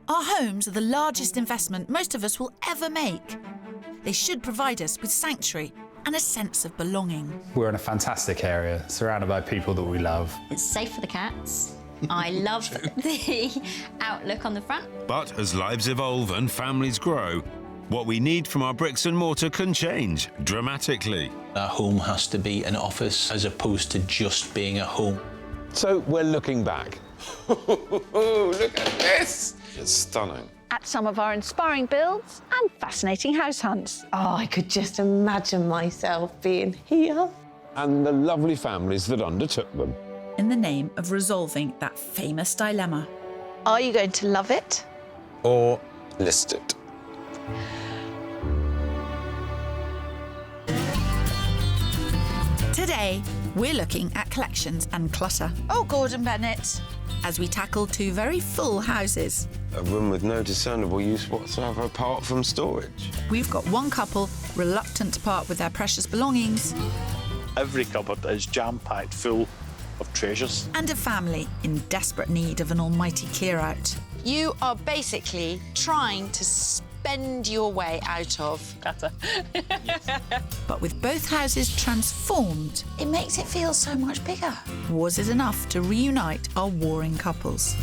Our homes are the largest investment most of us will ever make. They should provide us with sanctuary and a sense of belonging. We're in a fantastic area, surrounded by people that we love. It's safe for the cats. I love the outlook on the front. But as lives evolve and families grow, what we need from our bricks and mortar can change dramatically. Our home has to be an office as opposed to just being a home. So we're looking back. Look at this! It's stunning. At some of our inspiring builds and fascinating house hunts. Oh, I could just imagine myself being here. And the lovely families that undertook them. In the name of resolving that famous dilemma. Are you going to love it? Or list it. Today, we're looking at collections and clutter. Oh, Gordon Bennett. As we tackle two very full houses. A room with no discernible use whatsoever apart from storage. We've got one couple reluctant to part with their precious belongings. Every cupboard is jam-packed full of treasures. And a family in desperate need of an almighty clear-out. You are basically trying to spend your way out of clutter. But with both houses transformed, It makes it feel so much bigger. was it enough to reunite our warring couples?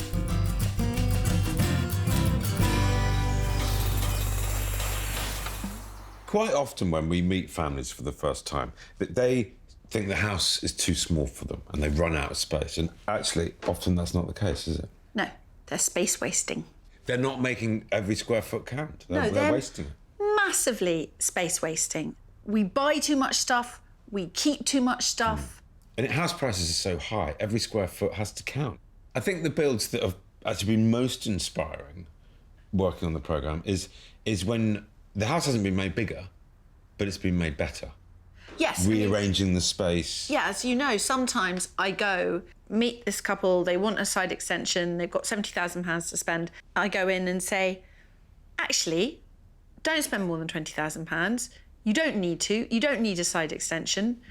Quite often when we meet families for the first time, that they think the house is too small for them and they run out of space. And actually, often that's not the case, is it? No, they're space wasting. They're not making every square foot count. They're wasting it. Massively space wasting. We buy too much stuff, we keep too much stuff. And house prices are so high, every square foot has to count. I think the builds that have actually been most inspiring working on the programme is when the house hasn't been made bigger, but it's been made better. Yes. Rearranging the space. Yeah, as you know, sometimes I go meet this couple, they want a side extension, they've got £70,000 to spend. I go in and say, actually, don't spend more than £20,000. You don't need to. You don't need a side extension.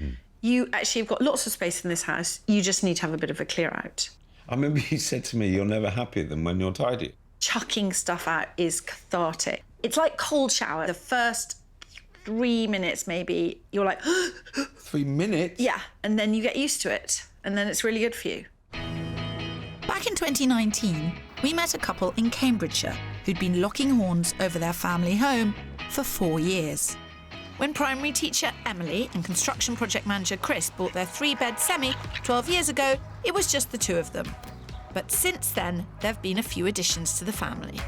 You actually have got lots of space in this house. You just need to have a bit of a clear out. I remember you said to me, you're never happier than when you're tidy. Chucking stuff out is cathartic. It's like cold shower. The first 3 minutes, maybe, you're like, 3 minutes? yeah, and then you get used to it, and then it's really good for you. Back in 2019, we met a couple in Cambridgeshire who'd been locking horns over their family home for 4 years. When primary teacher Emily and construction project manager Chris bought their 3-bed semi 12 years ago, it was just the two of them. But since then, there have been a few additions to the family.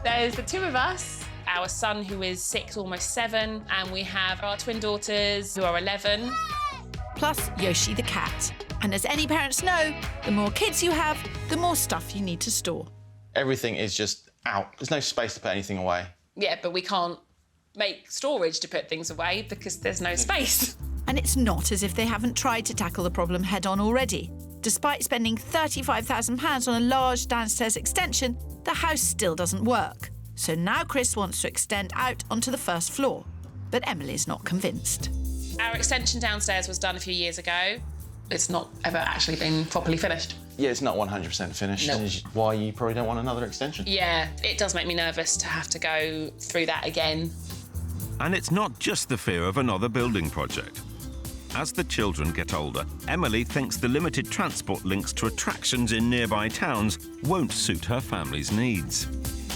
There's the two of us, our son who is 6, almost 7, and we have our twin daughters who are 11. Plus Yoshi the cat. And as any parents know, the more kids you have, the more stuff you need to store. Everything is just out. There's no space to put anything away. Yeah, but we can't make storage to put things away because there's no space. And it's not as if they haven't tried to tackle the problem head-on already. Despite spending £35,000 on a large downstairs extension, the house still doesn't work. So now Chris wants to extend out onto the first floor. But Emily's not convinced. Our extension downstairs was done a few years ago. It's not ever actually been properly finished. Yeah, it's not 100% finished. No. Which is why you probably don't want another extension. Yeah, it does make me nervous to have to go through that again. And it's not just the fear of another building project. As the children get older, Emily thinks the limited transport links to attractions in nearby towns won't suit her family's needs.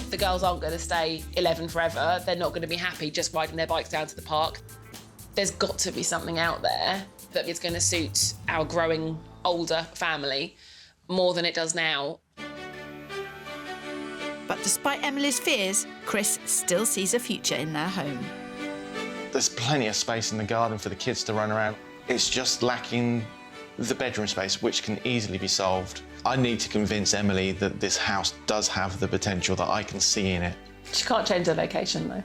The girls aren't going to stay 11 forever. They're not going to be happy just riding their bikes down to the park. There's got to be something out there that is going to suit our growing older family more than it does now. But despite Emily's fears, Chris still sees a future in their home. There's plenty of space in the garden for the kids to run around. It's just lacking the bedroom space, which can easily be solved. I need to convince Emily that this house does have the potential that I can see in it. She can't change the location, though.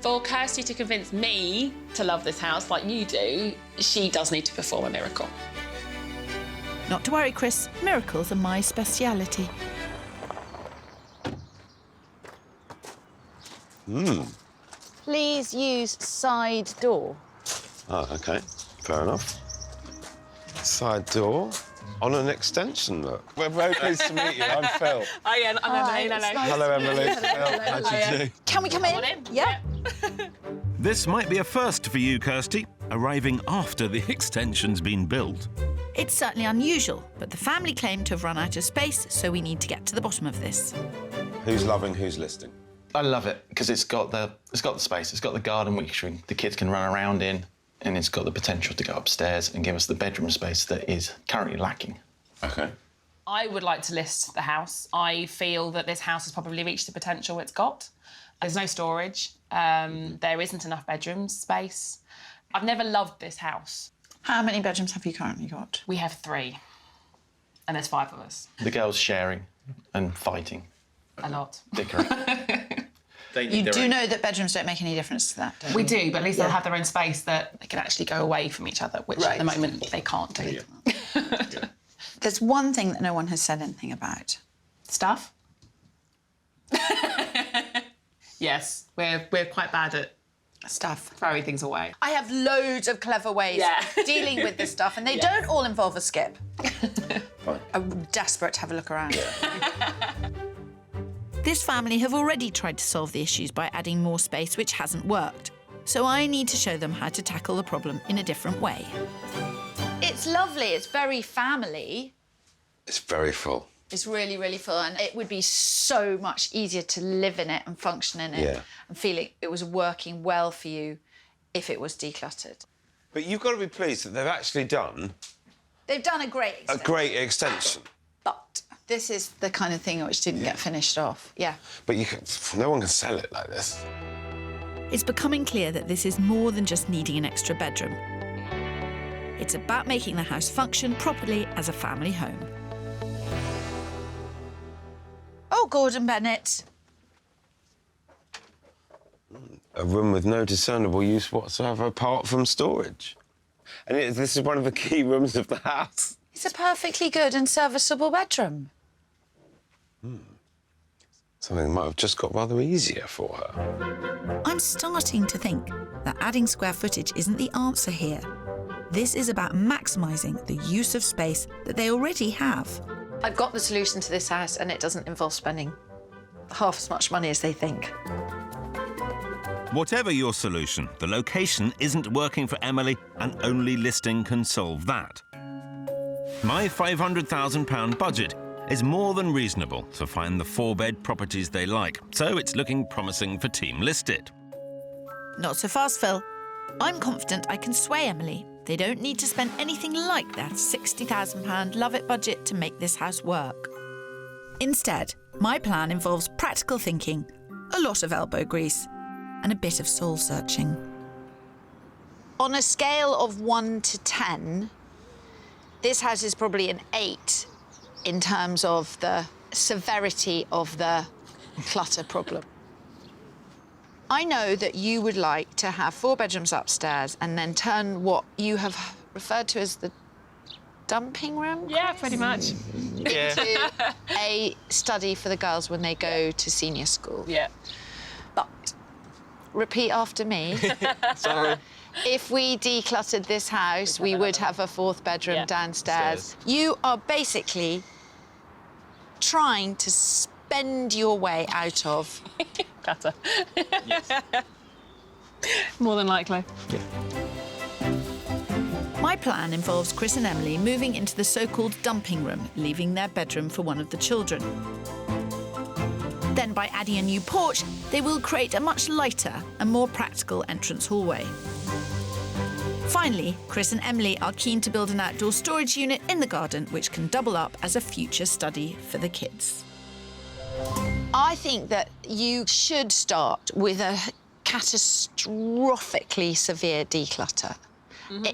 For Kirsty to convince me to love this house like you do, she does need to perform a miracle. Not to worry, Chris. Miracles are my speciality. Please use side door. Oh, OK. Fair enough. Side door. On an extension, look. We're very pleased to meet you. I'm Phil. Hi, Ian. Hello, Emily. Phil, how do you do? Can we come in? Yeah. This might be a first for you, Kirsty, arriving after the extension's been built. It's certainly unusual, but the family claim to have run out of space, so we need to get to the bottom of this. Who's loving, who's listing? I love it because it's got the space, it's got the garden which the kids can run around in, and it's got the potential to go upstairs and give us the bedroom space that is currently lacking. OK. I would like to list the house. I feel that this house has probably reached the potential it's got. There's no storage. There isn't enough bedroom space. I've never loved this house. How many bedrooms have you currently got? We have 3, and there's 5 of us. The girls sharing and fighting. A lot. Dickering. You do know that bedrooms don't make any difference to that, don't you? We do, but at least they'll have their own space that they can actually go away from each other, which at the moment they can't do. Yeah. There's one thing that no one has said anything about. Stuff? Yes, we're quite bad at stuff. Throwing things away. I have loads of clever ways of dealing with this stuff, and they don't all involve a skip. I'm desperate to have a look around. This family have already tried to solve the issues by adding more space, which hasn't worked. So I need to show them how to tackle the problem in a different way. It's lovely. It's very family. It's very full. It's really, really full, and it would be so much easier to live in it and function in it and feel it was working well for you if it was decluttered. But you've got to be pleased that they've actually done... They've done a great extension. A great extension. But this is the kind of thing which didn't get finished off. Yeah. But no one can sell it like this. It's becoming clear that this is more than just needing an extra bedroom. It's about making the house function properly as a family home. Oh, Gordon Bennett. A room with no discernible use whatsoever apart from storage. And this is one of the key rooms of the house. It's a perfectly good and serviceable bedroom. Something might have just got rather easier for her. I'm starting to think that adding square footage isn't the answer here. This is about maximising the use of space that they already have. I've got the solution to this house, and it doesn't involve spending half as much money as they think. Whatever your solution, the location isn't working for Emily, and only listing can solve that. My £500,000 budget is more than reasonable to find the 4-bed properties they like, so it's looking promising for Team Listed. Not so fast, Phil. I'm confident I can sway Emily. They don't need to spend anything like that £60,000 love-it budget to make this house work. Instead, my plan involves practical thinking, a lot of elbow grease, and a bit of soul-searching. On a scale of 1 to 10, this house is probably an 8 in terms of the severity of the clutter problem. I know that you would like to have 4 bedrooms upstairs and then turn what you have referred to as the dumping room? Yeah, pretty much. Into a study for the girls when they go to senior school. Yeah. But, repeat after me. Sorry. If we decluttered this house, we would have a 4th bedroom downstairs. You are basically trying to spend your way out of... Clutter. Yes. More than likely. Yeah. My plan involves Chris and Emily moving into the so-called dumping room, leaving their bedroom for one of the children. Then, by adding a new porch, they will create a much lighter and more practical entrance hallway. Finally, Chris and Emily are keen to build an outdoor storage unit in the garden, which can double up as a future study for the kids. I think that you should start with a catastrophically severe declutter,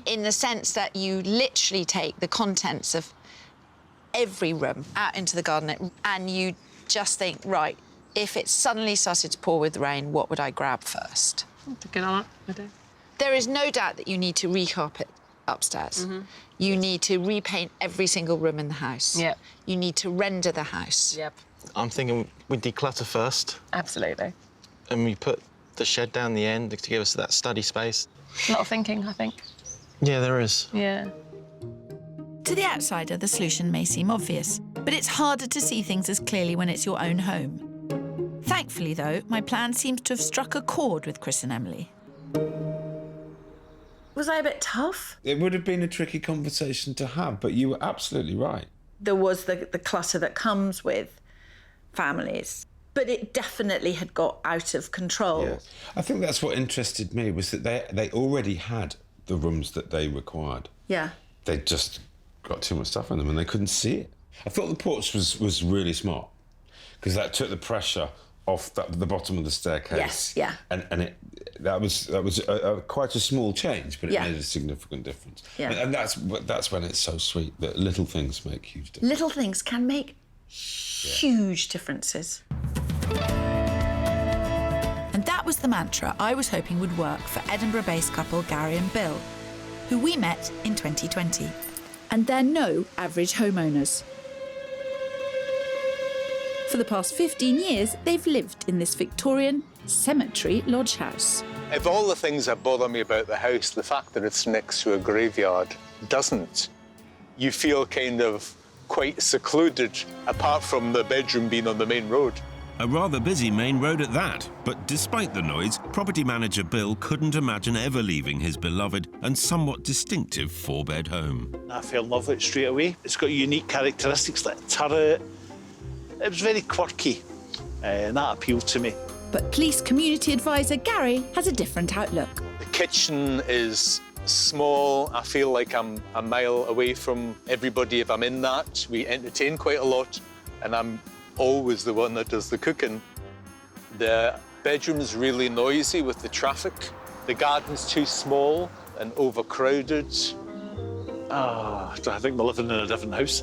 in the sense that you literally take the contents of every room out into the garden and you just think, right, if it suddenly started to pour with rain, what would I grab first? That's a good idea. There is no doubt that you need to recarpet upstairs. You need to repaint every single room in the house. Yep. You need to render the house. Yep. I'm thinking we declutter first. Absolutely. And we put the shed down the end to give us that study space. A lot of thinking, I think. Yeah, there is. Yeah. To the outsider, the solution may seem obvious, but it's harder to see things as clearly when it's your own home. Thankfully, though, my plan seems to have struck a chord with Chris and Emily. Was I a bit tough? It would have been a tricky conversation to have, but you were absolutely right. There was the clutter that comes with families, but it definitely had got out of control. Yes. I think that's what interested me, was that they already had the rooms that they required. Yeah. They just got too much stuff in them and they couldn't see it. I thought the porch was really smart, because that took the pressure off the bottom of the staircase. Yes, yeah. And that was quite a small change, but it made a significant difference. Yeah. And that's when it's so sweet that little things make huge differences. Little things can make huge differences. And that was the mantra I was hoping would work for Edinburgh-based couple Gary and Bill, who we met in 2020. And they're no average homeowners. For the past 15 years, they've lived in this Victorian cemetery lodge house. Of all the things that bother me about the house, the fact that it's next to a graveyard doesn't. You feel kind of quite secluded, apart from the bedroom being on the main road. A rather busy main road at that, but despite the noise, property manager Bill couldn't imagine ever leaving his beloved and somewhat distinctive 4-bed home. I fell in love with it straight away. It's got unique characteristics like a turret. It was very quirky, and that appealed to me. But police community advisor Gary has a different outlook. The kitchen is small. I feel like I'm a mile away from everybody if I'm in that. We entertain quite a lot, and I'm always the one that does the cooking. The bedroom's really noisy with the traffic. The garden's too small and overcrowded. I think we're living in a different house.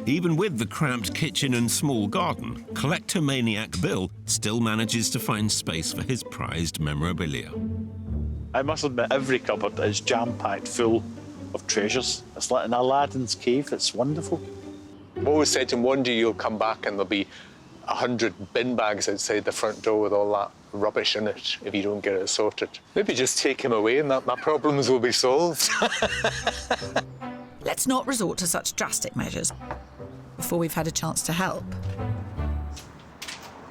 Even with the cramped kitchen and small garden, collector maniac Bill still manages to find space for his prized memorabilia. I must admit, every cupboard is jam-packed full of treasures. It's like an Aladdin's cave. It's wonderful. I've always said to him, one day you'll come back and there'll be 100 bin bags outside the front door with all that rubbish in it if you don't get it sorted. Maybe just take him away and my problems will be solved. Let's not resort to such drastic measures before we've had a chance to help.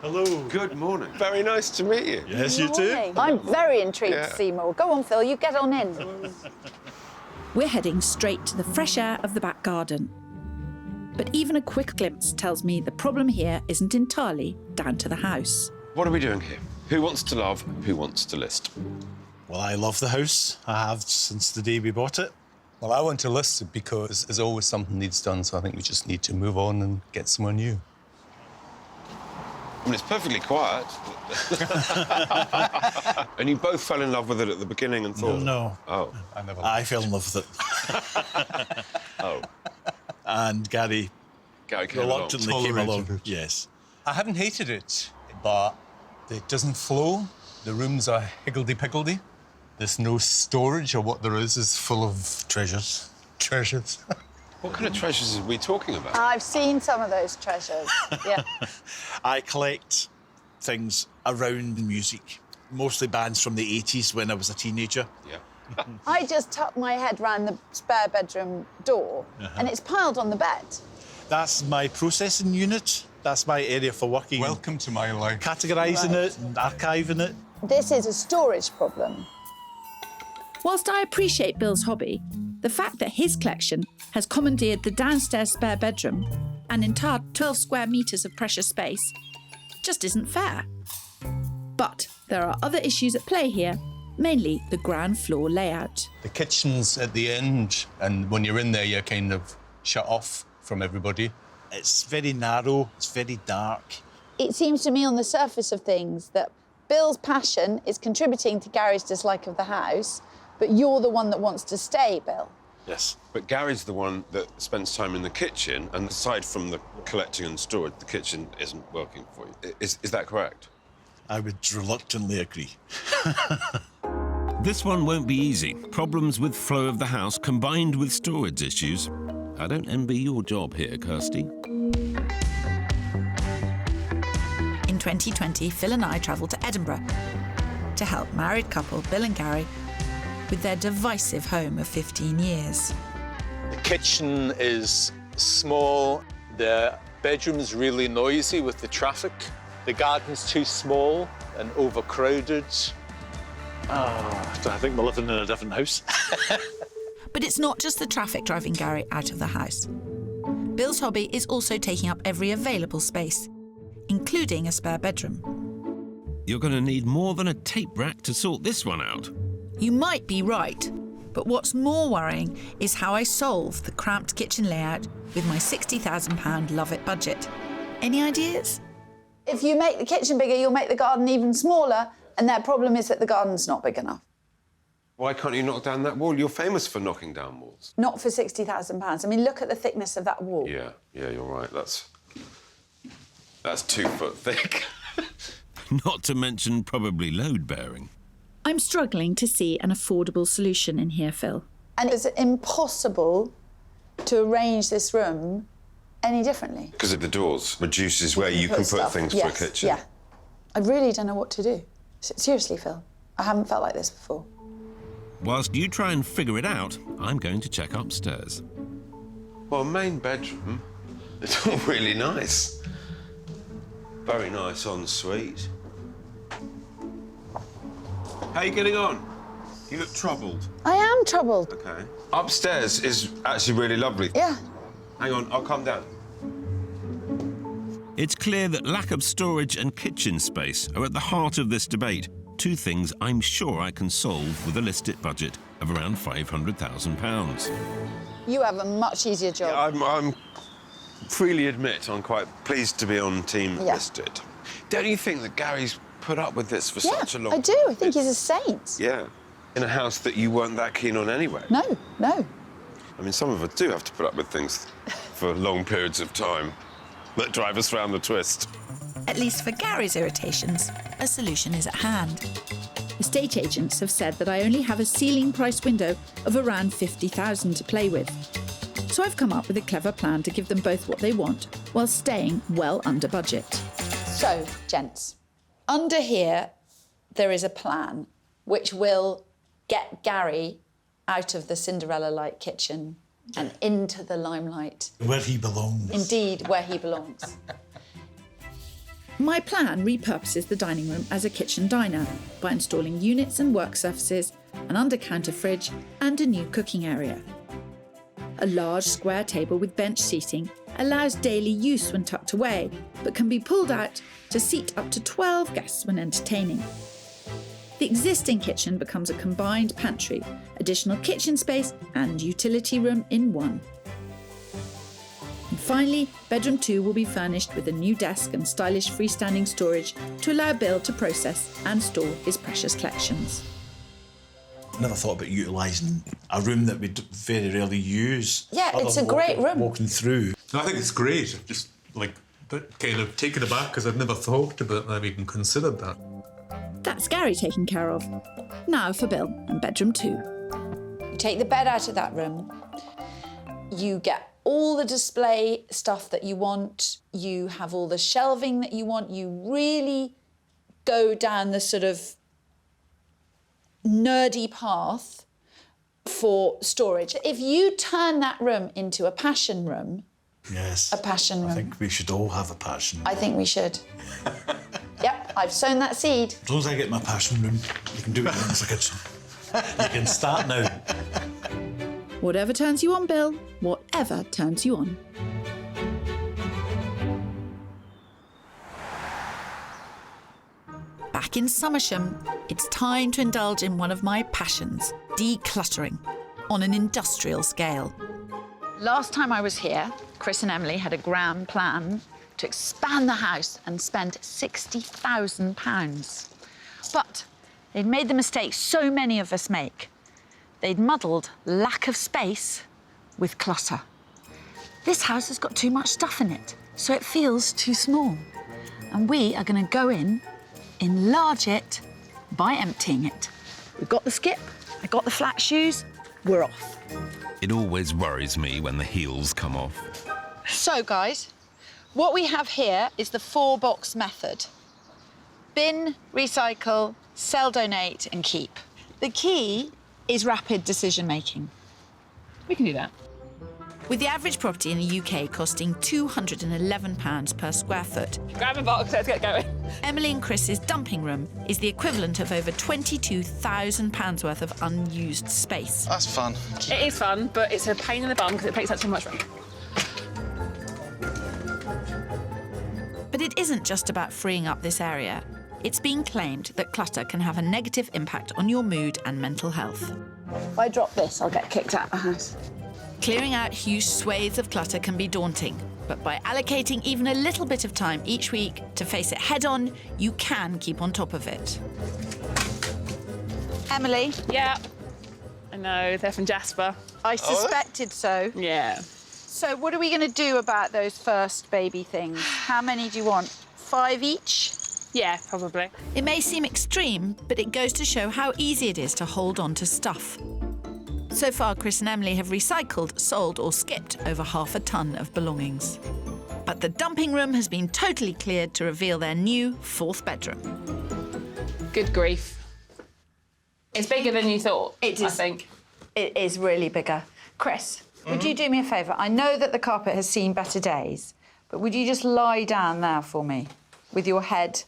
Hello. Good morning. Very nice to meet you. Yes, you too. I'm very intrigued to see more. Go on, Phil, you get on in. We're heading straight to the fresh air of the back garden. But even a quick glimpse tells me the problem here isn't entirely down to the house. What are we doing here? Who wants to love? Who wants to list? Well, I love the house. I have since the day we bought it. Well, I want to list it because there's always something needs done, so I think we just need to move on and get somewhere new. I mean, it's perfectly quiet. And you both fell in love with it at the beginning and thought... No. Oh. I fell in love with it. Oh. And Gary came reluctantly along. came along. Tolerated. Yes. I haven't hated it, but it doesn't flow. The rooms are higgledy-piggledy. There's no storage, or what there is full of treasures. Treasures. What kind of treasures are we talking about? I've seen some of those treasures, yeah. I collect things around music, mostly bands from the 80s when I was a teenager. Yeah. I just tucked my head round the spare bedroom door, and it's piled on the bed. That's my processing unit. That's my area for working. Welcome to my life. Categorising it and archiving it. This is a storage problem. Whilst I appreciate Bill's hobby, the fact that his collection has commandeered the downstairs spare bedroom, an entire 12 square metres of precious space, just isn't fair. But there are other issues at play here, mainly the ground floor layout. The kitchen's at the end, and when you're in there, you're kind of shut off from everybody. It's very narrow, it's very dark. It seems to me on the surface of things that Bill's passion is contributing to Gary's dislike of the house, but you're the one that wants to stay, Bill. Yes. But Gary's the one that spends time in the kitchen, and aside from the collecting and storage, the kitchen isn't working for you. Is that correct? I would reluctantly agree. This one won't be easy. Problems with flow of the house combined with storage issues. I don't envy your job here, Kirsty. In 2020, Phil and I travelled to Edinburgh to help married couple Bill and Gary with their divisive home of 15 years. kitchen is small. The bedroom's really noisy with the traffic. The garden's too small and overcrowded. I think we're living in a different house. But it's not just the traffic driving Gary out of the house. Bill's hobby is also taking up every available space, including a spare bedroom. You're going to need more than a tape rack to sort this one out. You might be right, but what's more worrying is how I solve the cramped kitchen layout with my £60,000 Love It budget. Any ideas? If you make the kitchen bigger, you'll make the garden even smaller, and their problem is that the garden's not big enough. Why can't you knock down that wall? You're famous for knocking down walls. Not for £60,000. I mean, look at the thickness of that wall. Yeah, you're right. That's 2 foot thick. Not to mention probably load-bearing. I'm struggling to see an affordable solution in here, Phil. And it's impossible to arrange this room any differently. Because of the doors reduces where you can put stuff. things Yes, for a kitchen. Yeah. I really don't know what to do. Seriously, Phil. I haven't felt like this before. Whilst you try and figure it out, I'm going to check upstairs. Well, main bedroom, it's all really nice. Very nice ensuite. How are you getting on? You look troubled. I am troubled. OK. Upstairs is actually really lovely. Yeah. Hang on, I'll come down. It's clear that lack of storage and kitchen space are at the heart of this debate. 2 things I'm sure I can solve with a listed budget of around £500,000. You have a much easier job. Yeah, I'm freely admit I'm quite pleased to be on Team Listed. Don't you think that Gary's put up with this for such a long time? I do. I think he's a saint. Yeah. In a house that you weren't that keen on anyway. No. I mean, some of us do have to put up with things for long periods of time that drive us round the twist. At least for Gary's irritations, a solution is at hand. Estate agents have said that I only have a ceiling price window of around £50,000 to play with. So I've come up with a clever plan to give them both what they want while staying well under budget. So, gents, under here there is a plan which will get Gary out of the Cinderella-like kitchen and into the limelight. Where he belongs. Indeed, where he belongs. My plan repurposes the dining room as a kitchen diner by installing units and work surfaces, an under-counter fridge and a new cooking area. A large square table with bench seating allows daily use when tucked away, but can be pulled out to seat up to 12 guests when entertaining. The existing kitchen becomes a combined pantry, additional kitchen space and utility room in one. And finally, bedroom 2 will be furnished with a new desk and stylish freestanding storage to allow Bill to process and store his precious collections. I never thought about utilising a room that we very rarely use. Yeah, it's a great room. Walking through. I think it's great. I've just, kind of taken aback because I'd never thought about that, even considered that. That's Gary taken care of. Now for Bill and bedroom 2. You take the bed out of that room. You get all the display stuff that you want. You have all the shelving that you want. You really go down the sort of nerdy path for storage. If you turn that room into a passion room... Yes. A passion room. I think we should all have a passion room. I think we should. Yep, I've sown that seed. As long as I get my passion room, you can do it in the kitchen. You can start now. Whatever turns you on, Bill, whatever turns you on. Back in Somersham, it's time to indulge in one of my passions, decluttering, on an industrial scale. Last time I was here, Chris and Emily had a grand plan to expand the house and spend £60,000. But they'd made the mistake so many of us make. They'd muddled lack of space with clutter. This house has got too much stuff in it, so it feels too small. And we are going to go in, enlarge it by emptying it. We've got the skip, I got the flat shoes, we're off. It always worries me when the heels come off. So, guys, what we have here is the 4-box method. Bin, recycle, sell, donate and keep. The key is rapid decision-making. We can do that. With the average property in the UK costing £211 per square foot, Grab a box, let's get going. Emily and Chris's dumping room is the equivalent of over £22,000 worth of unused space. That's fun. It is fun, but it's a pain in the bum because it takes up too much room. But it isn't just about freeing up this area. It's been claimed that clutter can have a negative impact on your mood and mental health. If I drop this, I'll get kicked out of the house. Clearing out huge swathes of clutter can be daunting, but by allocating even a little bit of time each week to face it head-on, you can keep on top of it. Emily? Yeah. I know, they're from Jasper. I suspected so. Yeah. So what are we going to do about those first baby things? How many do you want? 5 each? Yeah, probably. It may seem extreme, but it goes to show how easy it is to hold on to stuff. So far, Chris and Emily have recycled, sold or skipped over 1/2 ton of belongings. But the dumping room has been totally cleared to reveal their new 4th bedroom. Good grief. It's bigger than you thought, I think. It is really bigger. Chris, would you do me a favour? I know that the carpet has seen better days, but would you just lie down there for me with your head?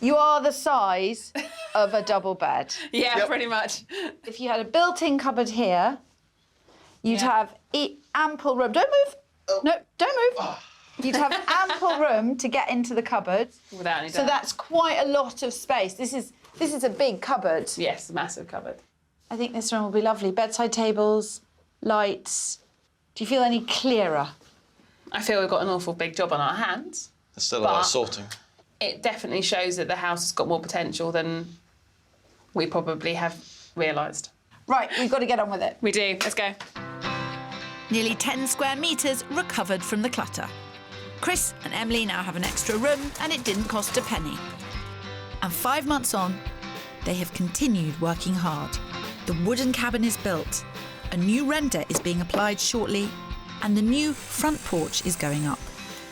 You are the size of a double bed. Yeah, pretty much. If you had a built-in cupboard here, you'd have ample room. Don't move. No, don't move. You'd have ample room to get into the cupboard. Without any So doubt. that's quite a lot of space. This is a big cupboard. Yes, a massive cupboard. I think this room will be lovely. Bedside tables, lights. Do you feel any clearer? I feel we've got an awful big job on our hands. There's still a lot of sorting. It definitely shows that the house has got more potential than we probably have realised. Right, we've got to get on with it. We do. Let's go. Nearly 10 square metres recovered from the clutter. Chris and Emily now have an extra room and it didn't cost a penny. And 5 months on, they have continued working hard. The wooden cabin is built, a new render is being applied shortly, and the new front porch is going up.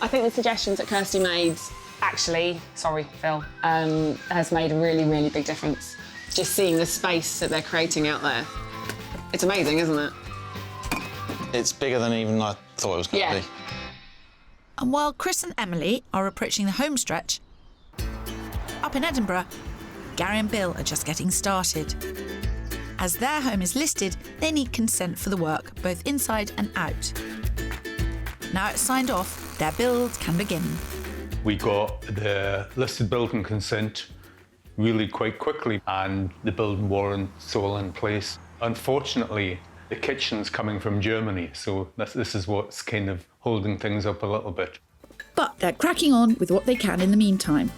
I think the suggestions that Kirsty made, actually, sorry, Phil, has made a really, really big difference. Just seeing the space that they're creating out there. It's amazing, isn't it? It's bigger than even I thought it was going to be. And while Chris and Emily are approaching the home stretch, up in Edinburgh, Gary and Bill are just getting started. As their home is listed, they need consent for the work, both inside and out. Now it's signed off, their build can begin. We got the listed building consent really quite quickly and the building warrant's all in place. Unfortunately, the kitchen's coming from Germany, so this is what's kind of holding things up a little bit. But they're cracking on with what they can in the meantime.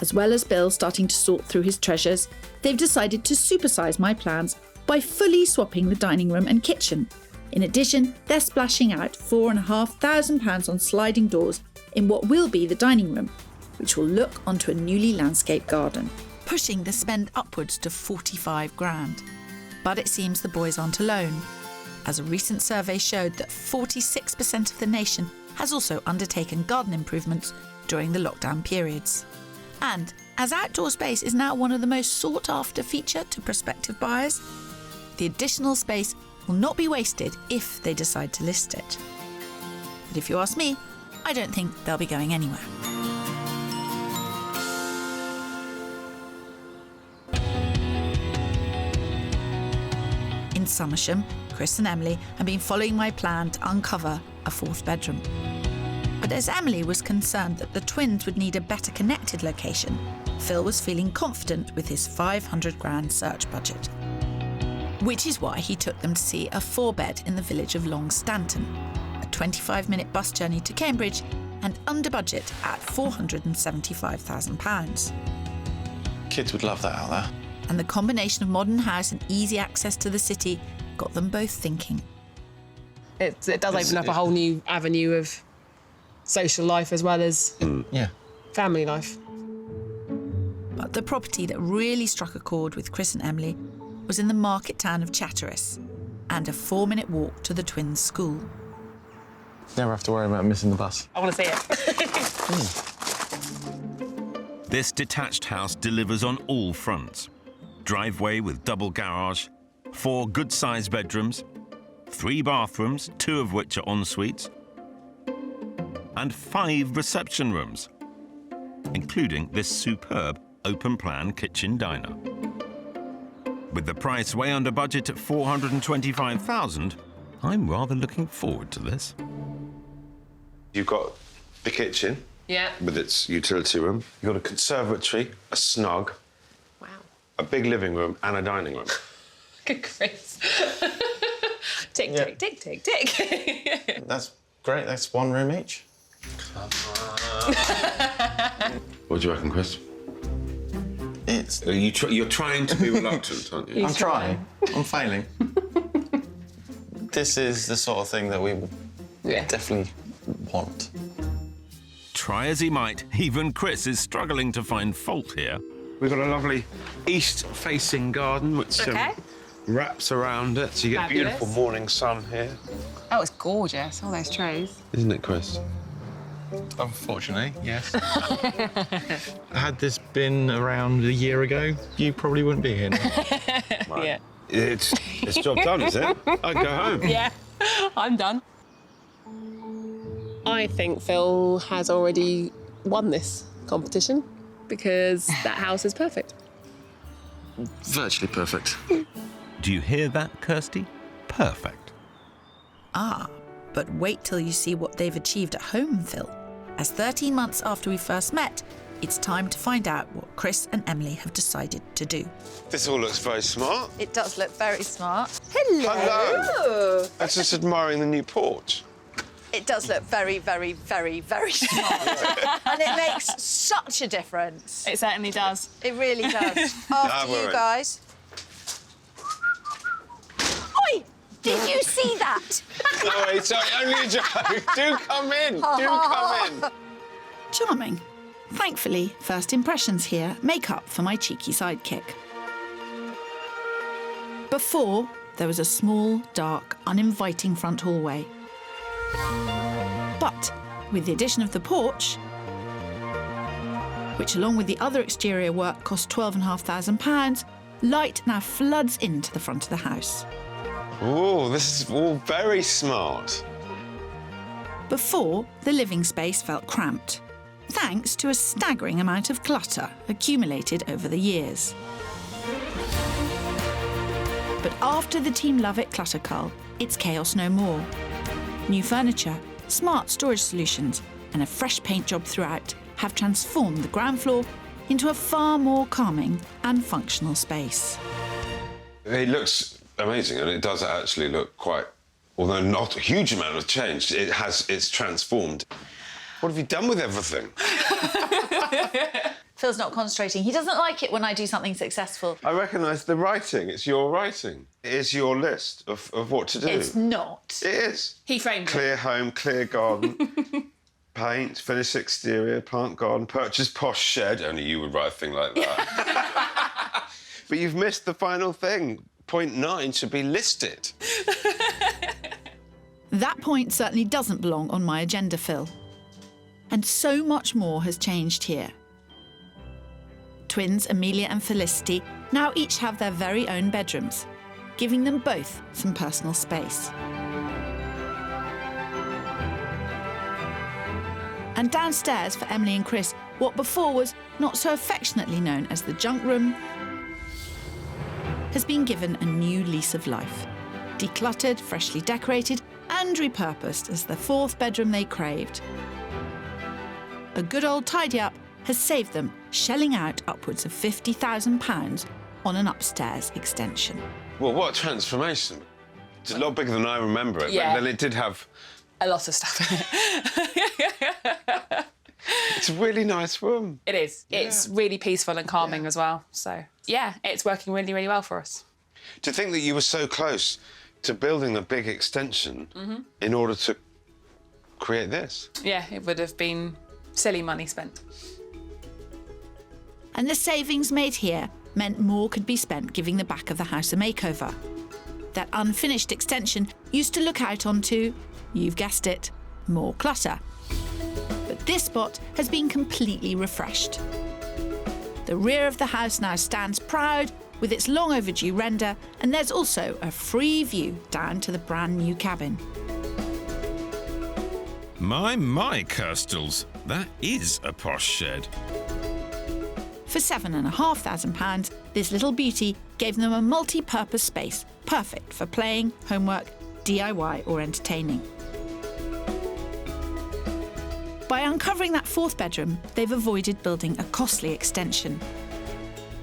As well as Bill starting to sort through his treasures, they've decided to supersize my plans by fully swapping the dining room and kitchen. In addition, they're splashing out £4,500 on sliding doors in what will be the dining room, which will look onto a newly landscaped garden, pushing the spend upwards to 45 grand. But it seems the boys aren't alone, as a recent survey showed that 46% of the nation has also undertaken garden improvements during the lockdown periods. And as outdoor space is now one of the most sought-after feature to prospective buyers, the additional space will not be wasted if they decide to list it. But if you ask me, I don't think they'll be going anywhere. In Somersham, Chris and Emily have been following my plan to uncover a 4th bedroom. But as Emily was concerned that the twins would need a better connected location, Phil was feeling confident with his 500 grand search budget. Which is why he took them to see a 4-bed in the village of Long Stanton, a 25-minute bus journey to Cambridge and under budget at £475,000. Kids would love that out there. And the combination of modern house and easy access to the city got them both thinking. It does open up a whole new avenue of social life as well as family life. But the property that really struck a chord with Chris and Emily was in the market town of Chatteris and a 4-minute walk to the twins' school. Never have to worry about missing the bus. I want to see it. This detached house delivers on all fronts. Driveway with double garage, 4 good-sized bedrooms, 3 bathrooms, 2 of which are en suites, and 5 reception rooms, including this superb open-plan kitchen diner. With the price way under budget at $425,000, I'm rather looking forward to this. You've got the kitchen. Yeah. With its utility room. You've got a conservatory, a snug. Wow. A big living room and a dining room. Good Chris. Tick, tick, tick, tick, tick. That's great. That's 1 room each. What do you reckon, Chris? You're trying to be reluctant, aren't you? I'm trying. I'm failing. This is the sort of thing that we would definitely want. Try as he might, even Chris is struggling to find fault here. We've got a lovely east-facing garden which wraps around it, so you get Fabulous. beautiful morning sun here. Oh, it's gorgeous, all those trees. Isn't it, Chris? Unfortunately, yes. Had this been around a year ago, you probably wouldn't be here now. Yeah. It's job done, is it? I'd go home. Yeah, I'm done. I think Phil has already won this competition because that house is perfect. Virtually perfect. Do you hear that, Kirsty? Perfect. Ah, but wait till you see what they've achieved at home, Phil. As 13 months after we first met, it's time to find out what Chris and Emily have decided to do. This all looks very smart. It does look very smart. Hello. Hello. I was just admiring the new porch. It does look very, very, very, very smart. And it makes such a difference. It certainly does. It really does. After you guys. Oi! Did you see that? No, sorry, only a joke. Do come in. Do come in. Charming. Thankfully, first impressions here make up for my cheeky sidekick. Before, there was a small, dark, uninviting front hallway. But with the addition of the porch, which along with the other exterior work cost £12,500, light now floods into the front of the house. Oh, this is all very smart. Before, the living space felt cramped, thanks to a staggering amount of clutter accumulated over the years. But after the Team Love It clutter cull, it's chaos no more. New furniture, smart storage solutions, and a fresh paint job throughout have transformed the ground floor into a far more calming and functional space. It looks amazing, and it does actually look quite, although not a huge amount of change, it's transformed. What have you done with everything? Phil's not concentrating. He doesn't like it when I do something successful. I recognise the writing. It's your writing. It is your list of what to do. It's not. It is. He framed Clear home, clear garden, paint, finish exterior, plant garden, purchase posh shed. Only you would write a thing like that. But you've missed the final thing. Point 9 should be listed. That point certainly doesn't belong on my agenda, Phil. And so much more has changed here. Twins Amelia and Felicity now each have their very own bedrooms, giving them both some personal space. And downstairs for Emily and Chris, what before was not so affectionately known as the junk room has been given a new lease of life. Decluttered, freshly decorated and repurposed as the 4th bedroom they craved. A good old tidy-up has saved them shelling out upwards of £50,000 on an upstairs extension. Well, what a transformation. It's a lot bigger than I remember it, Yeah. but then it did have... a lot of stuff in it. It's a really nice room. It is. Yeah. It's really peaceful and calming as well. So, yeah, it's working really, really well for us. To think that you were so close to building a big extension in order to create this. Yeah, it would have been silly money spent. And the savings made here meant more could be spent giving the back of the house a makeover. That unfinished extension used to look out onto, you've guessed it, more clutter. But this spot has been completely refreshed. The rear of the house now stands proud with its long overdue render, and there's also a free view down to the brand new cabin. My, Kirstles, that is a posh shed. For £7,500, this little beauty gave them a multi-purpose space, perfect for playing, homework, DIY or entertaining. By uncovering that fourth bedroom, they've avoided building a costly extension.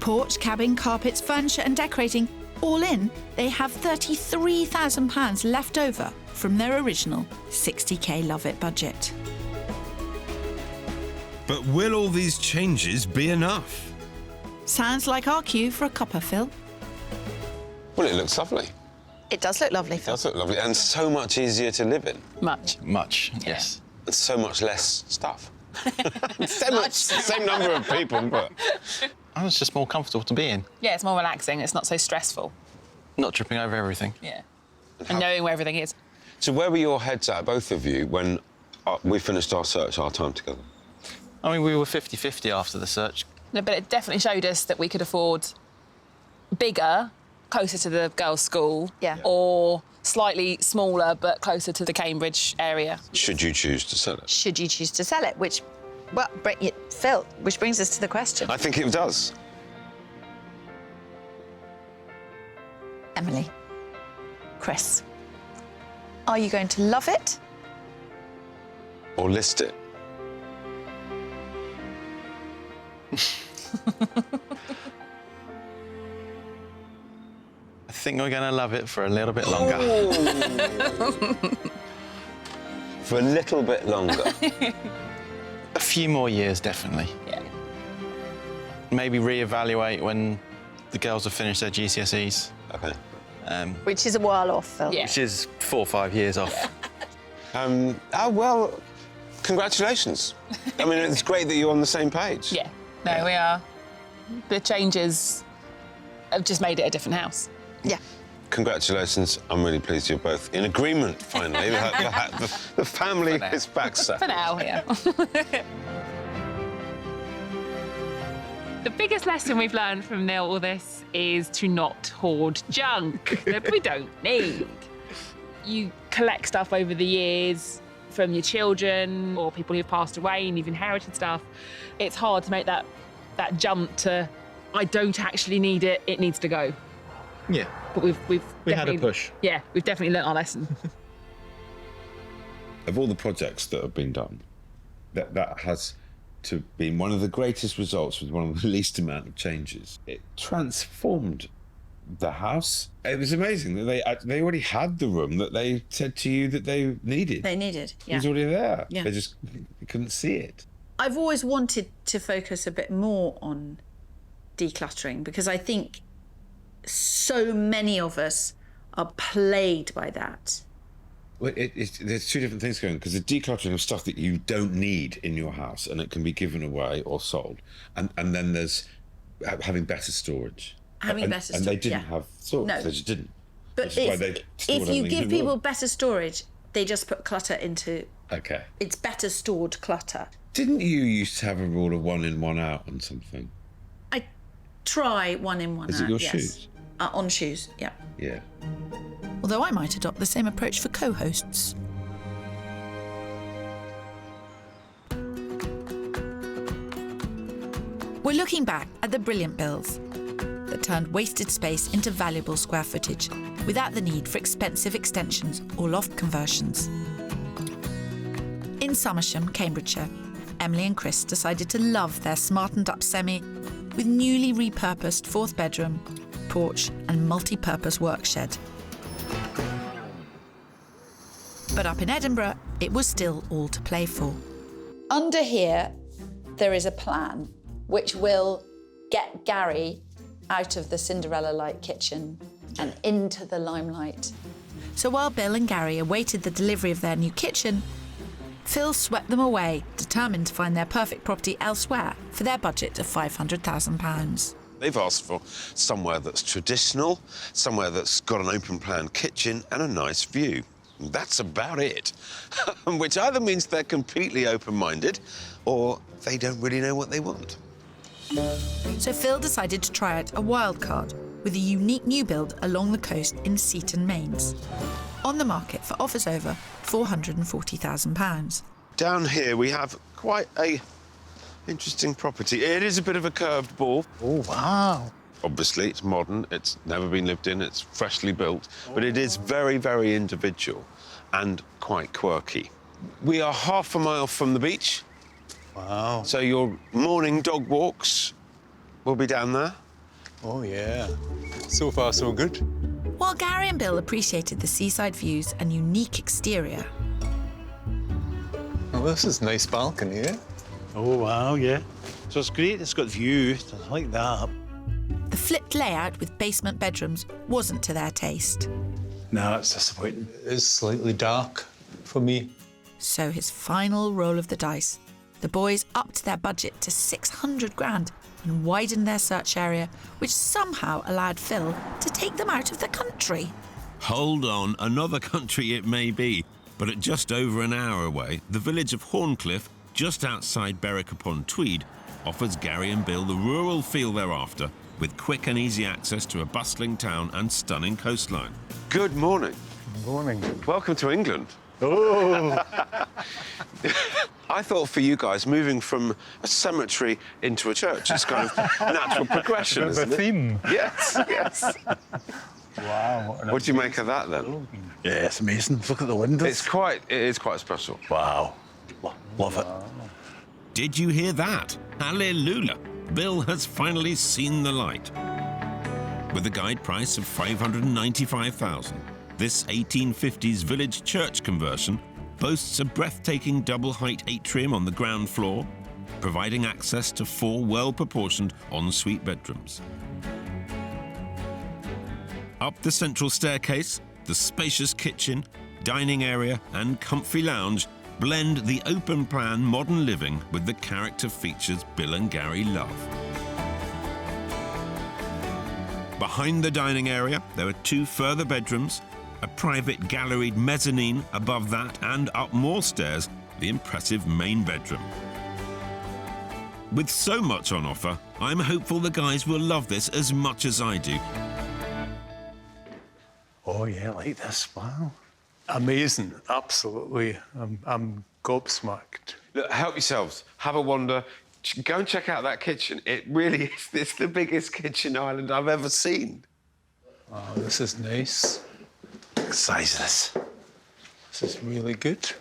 Porch, cabin, carpets, furniture and decorating, all in, they have £33,000 left over from their original 60k Love It budget. But will all these changes be enough? Sounds like our cue for a cuppa, Phil. Well, it looks lovely. It does look lovely, Phil. It does look lovely, and so much easier to live in. Much, yes. And so much less stuff. Same number of people, but... Oh, it's just more comfortable to be in. Yeah, it's more relaxing. It's not so stressful. Not tripping over everything. Yeah. And knowing where everything is. So where were your heads at, both of you, when we finished our search, our time together? I mean, we were 50-50 after the search. No, but it definitely showed us that we could afford bigger, closer to the girls' school, or slightly smaller but closer to the Cambridge area. Should you choose to sell it? Should you choose to sell it, which, well, Phil, which brings us to the question. I think it does. Emily, Chris, are you going to love it? Or list it? I think we're going to love it for a little bit longer. For a little bit longer? A few more years, definitely. Yeah. Maybe reevaluate when the girls have finished their GCSEs. OK. Which is a while off, Phil. Yeah. Which is 4 or 5 years off. Well, congratulations. I mean, it's great that you're on the same page. Yeah. No, we are. The changes have just made it a different house. Yeah. Congratulations. I'm really pleased you're both in agreement, finally. The family is back set. For now, yeah. The biggest lesson we've learned from all this is to not hoard junk that we don't need. You collect stuff over the years from your children or people who've passed away and you've inherited stuff. It's hard to make that jump to, I don't actually need it, it needs to go. Yeah. But we had a push. Yeah, we've definitely learnt our lesson. Of all the projects that have been done, that has to be one of the greatest results with one of the least amount of changes. It transformed the house. It was amazing that they already had the room that they said to you that they needed. They needed, yeah. It was already there. Yeah. They just couldn't see it. I've always wanted to focus a bit more on decluttering because I think so many of us are plagued by that. Well, there's two different things going on, because the decluttering of stuff that you don't need in your house and it can be given away or sold, and then there's having better storage. Having better storage, and they didn't have storage. No. They just didn't. But if you give people better storage, they just put clutter into. Okay. It's better stored clutter. Didn't you used to have a rule of 1 in, 1 out on something? I try 1 in, 1 out. Is it your yes. shoes? On shoes, yeah. Yeah. Although I might adopt the same approach for co-hosts. We're looking back at the brilliant builds that turned wasted space into valuable square footage without the need for expensive extensions or loft conversions. In Somersham, Cambridgeshire, Emily and Chris decided to love their smartened up semi with newly repurposed 4th bedroom, porch and multi-purpose work shed. But up in Edinburgh, it was still all to play for. Under here, there is a plan which will get Gary out of the Cinderella-like kitchen and into the limelight. So while Bill and Gary awaited the delivery of their new kitchen, Phil swept them away, determined to find their perfect property elsewhere for their budget of £500,000. They've asked for somewhere that's traditional, somewhere that's got an open-plan kitchen and a nice view. That's about it. Which either means they're completely open-minded or they don't really know what they want. So Phil decided to try out a wild card, with a unique new build along the coast in Seaton Mains, on the market for offers over £440,000. Down here we have quite a interesting property. It is a bit of a curved ball. Oh, wow. Obviously, it's modern, it's never been lived in, it's freshly built, but it is very, very individual and quite quirky. We are half a mile from the beach. Wow. So your morning dog walks will be down there. Oh, yeah. So far, so good. While Gary and Bill appreciated the seaside views and unique exterior, Well, this is a nice balcony, eh? Oh, wow, yeah. So it's great, it's got view, I like that. the flipped layout with basement bedrooms wasn't to their taste. No, it's disappointing. It's slightly dark for me. So his final roll of the dice. The boys upped their budget to 600 grand and widened their search area, which somehow allowed Phil to take them out of the country. Hold on, another country it may be, but at just over an hour away, the village of Horncliffe, just outside Berwick-upon-Tweed, offers Gary and Bill the rural feel they're after, with quick and easy access to a bustling town and stunning coastline. Good morning. Good morning. Welcome to England. Oh! I thought for you guys, moving from a cemetery into a church is kind of a natural progression, There's a isn't it? theme. Yes, yes. Wow. What do you make of that, then? Yeah, it's amazing. Look at the windows. It is quite special. Wow. Love it. Did you hear that? Hallelujah! Bill has finally seen the light. With a guide price of $595,000, this 1850s village church conversion boasts a breathtaking double-height atrium on the ground floor, providing access to 4 well-proportioned ensuite bedrooms. Up the central staircase, the spacious kitchen, dining area and comfy lounge blend the open-plan modern living with the character features Bill and Gary love. Behind the dining area, there are 2 further bedrooms, a private galleried mezzanine above that, and up more stairs, the impressive main bedroom. With so much on offer, I'm hopeful the guys will love this as much as I do. Oh, yeah, like this. Wow. Amazing, absolutely. I'm gobsmacked. Look, help yourselves. Have a wander. Go and check out that kitchen. It really is. It's the biggest kitchen island I've ever seen. Oh, this is nice. Look at the size of this. This is really good.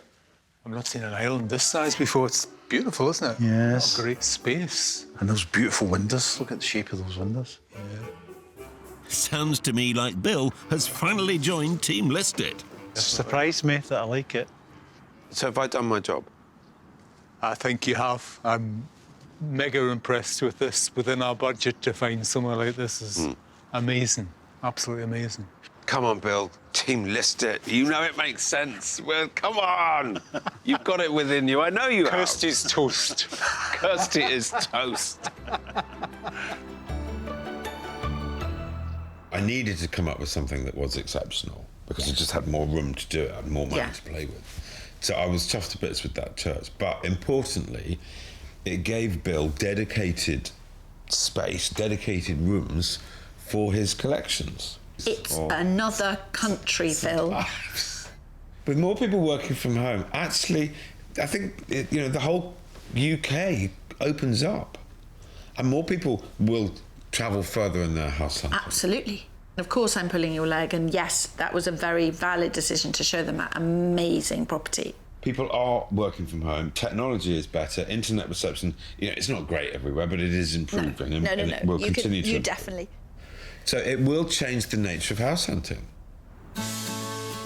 I've not seen an island this size before. It's beautiful, isn't it? Yes. A great space. And those beautiful windows. Look at the shape of those windows. Yeah. Sounds to me like Bill has finally joined Team List It. It's surprised me that I like it. So have I done my job? I think you have. I'm mega impressed with this. Within our budget to find somewhere like this is amazing. Absolutely amazing. Come on, Bill. Team List It. You know it makes sense. Well, come on. You've got it within you. I know you have. Kirsty's toast. Kirsty is toast. I needed to come up with something that was exceptional because I just had more room to do it, I had more money to play with. So I was chuffed to bits with that church. But importantly, it gave Bill dedicated space, dedicated rooms for his collections. It's another country, Phil. With more people working from home, actually, I think the whole UK opens up, and more people will travel further in their house hunting. Absolutely. Of course, I'm pulling your leg, and yes, that was a very valid decision to show them that amazing property. People are working from home. Technology is better. Internet reception, it's not great everywhere, but it is improving, and it will continue to. You definitely. So it will change the nature of house hunting.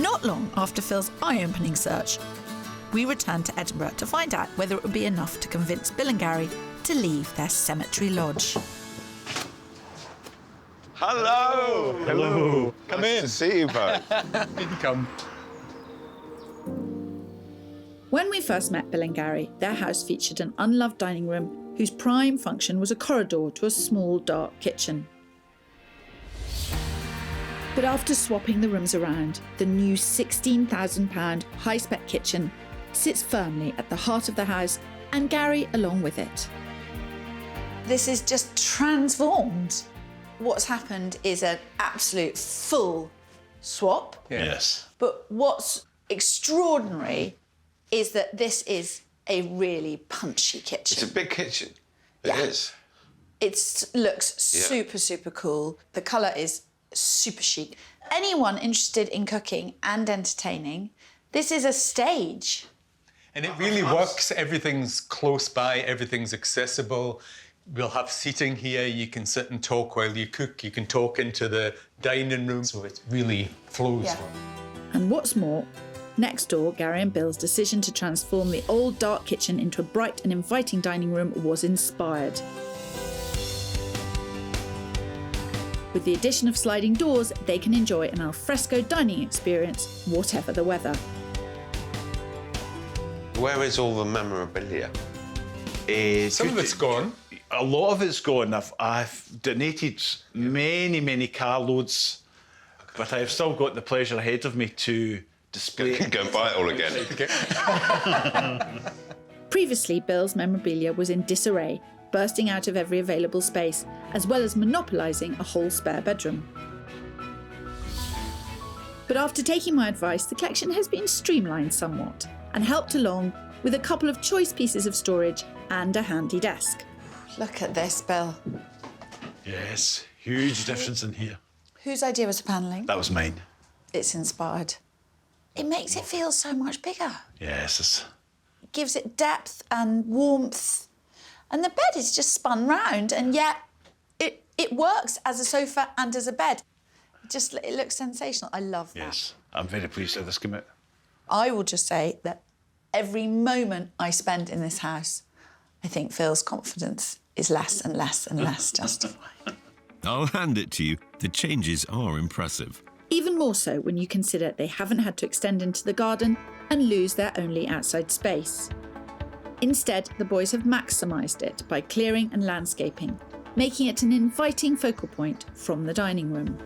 Not long after Phil's eye-opening search, we returned to Edinburgh to find out whether it would be enough to convince Bill and Gary to leave their cemetery lodge. Hello! Hello. Come nice in. to see you both. You can come. When we first met Bill and Gary, their house featured an unloved dining room whose prime function was a corridor to a small, dark kitchen. But after swapping the rooms around, the new £16,000 high-spec kitchen sits firmly at the heart of the house, and Gary along with it. This is just transformed. what's happened is an absolute full swap. Yes. But what's extraordinary is that this is a really punchy kitchen. It's a big kitchen. It is. It looks super, super cool. The colour is super chic. Anyone interested in cooking and entertaining, this is a stage. And it really works. Everything's close by, everything's accessible. We'll have seating here. You can sit and talk while you cook. You can talk into the dining room. So it really flows. Yeah. And what's more, next door, Gary and Bill's decision to transform the old dark kitchen into a bright and inviting dining room was inspired. With the addition of sliding doors, they can enjoy an alfresco dining experience, whatever the weather. Where is all the memorabilia? Some of it's gone. A lot of it's gone. I've donated many carloads, but I've still got the pleasure ahead of me to display it. Go and buy it all again. Previously, Bill's memorabilia was in disarray, bursting out of every available space, as well as monopolising a whole spare bedroom. But after taking my advice, the collection has been streamlined somewhat and helped along with a couple of choice pieces of storage and a handy desk. Look at this, Bill. Yes, huge difference in here. Whose idea was the panelling? That was mine. It's inspired. It makes it feel so much bigger. Yes. It gives it depth and warmth. And the bed is just spun round, and yet it works as a sofa and as a bed. It looks sensational. I love that. Yes, I'm very pleased with this commit. I will just say that every moment I spend in this house, I think Phil's confidence is less and less and less justified. I'll hand it to you. The changes are impressive. Even more so when you consider they haven't had to extend into the garden and lose their only outside space. Instead, the boys have maximised it by clearing and landscaping, making it an inviting focal point from the dining room.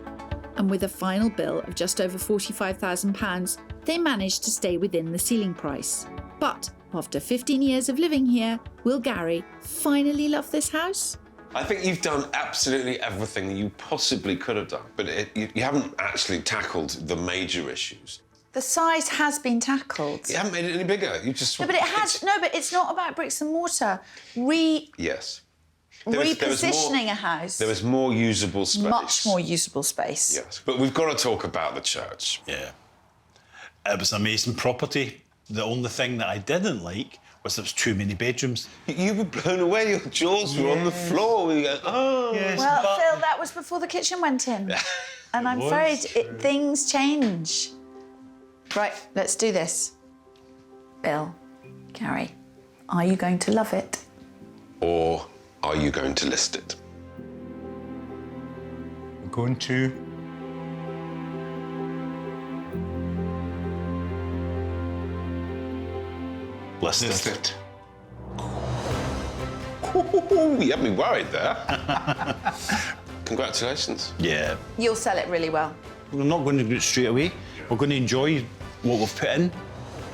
And with a final bill of just over £45,000, they managed to stay within the ceiling price. But after 15 years of living here, will Gary finally love this house? I think you've done absolutely everything you possibly could have done, but you haven't actually tackled the major issues. The size has been tackled. You haven't made it any bigger. You just... No, but it has. No, but it's not about bricks and mortar. Yes. Repositioning a house. There was more usable space. Much more usable space. Yes, but we've got to talk about the church. Yeah. It was an amazing property. The only thing that I didn't like was there was too many bedrooms. You were blown away. Your jaws were on the floor. We go, oh. Yes, Well, Phil, that was before the kitchen went in. And I'm afraid things change. Right, let's do this. Bill, Gary, are you going to love it? Or are you going to list it? We're going to. List it. You had me worried there. Congratulations. Yeah. You'll sell it really well. We're not going to do it straight away. We're going to enjoy what we've put in,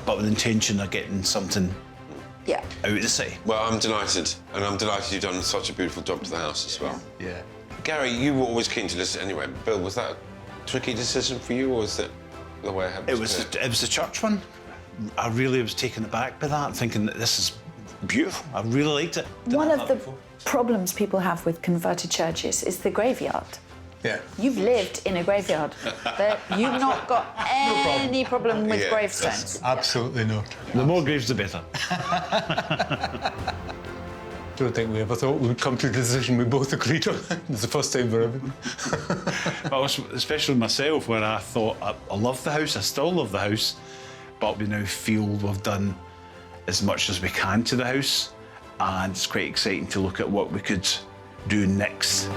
but with the intention of getting something out of the city. Well, I'm delighted, and I'm delighted you've done such a beautiful job to the house as well. Yeah. Gary, you were always keen to list it anyway. Bill, was that a tricky decision for you, or was it the way it happened? It was the church one. I really was taken aback by that, thinking that this is beautiful. I really liked it. One of the problems people have with converted churches is the graveyard. Yeah. You've lived in a graveyard. You've not got any problem with gravestones. Absolutely not. The more graves, the better. Don't think we ever thought we would come to a decision we both agreed on. It's the first time for everything. Well, especially myself, where I thought I love the house, I still love the house, but we now feel we've done as much as we can to the house, and it's quite exciting to look at what we could do next.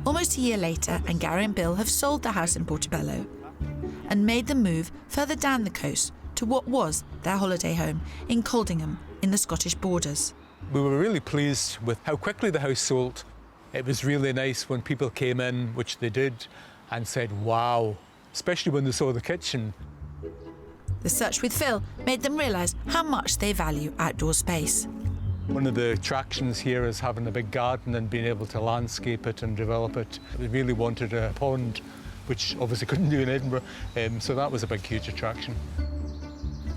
Almost a year later, and Gary and Bill have sold the house in Portobello and made the move further down the coast to what was their holiday home in Coldingham in the Scottish borders. We were really pleased with how quickly the house sold. It was really nice when people came in, which they did, and said, wow, especially when they saw the kitchen. The search with Phil made them realise how much they value outdoor space. One of the attractions here is having a big garden and being able to landscape it and develop it. We really wanted a pond, which obviously couldn't do in Edinburgh, so that was a big, huge attraction.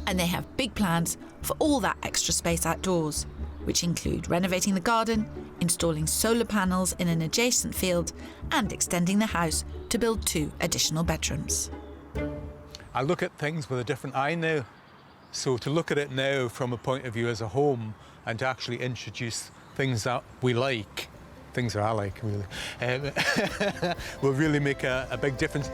And they have big plans for all that extra space outdoors, which include renovating the garden, installing solar panels in an adjacent field, and extending the house to build 2 additional bedrooms. I look at things with a different eye now. So to look at it now from a point of view as a home and to actually introduce things that we like, things that I like really, will really make a big difference.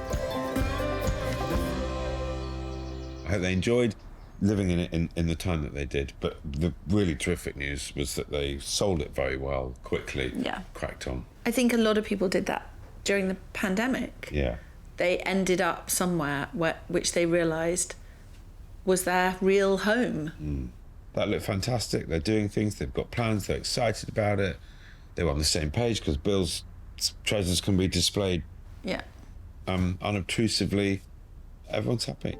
I hope they enjoyed living in it in the time that they did, but the really terrific news was that they sold it very well, quickly, cracked on. I think a lot of people did that during the pandemic. Yeah. They ended up somewhere which they realised was their real home. That looked fantastic. They're doing things, they've got plans, they're excited about it. They were on the same page because Bill's treasures can be displayed unobtrusively. Everyone's happy.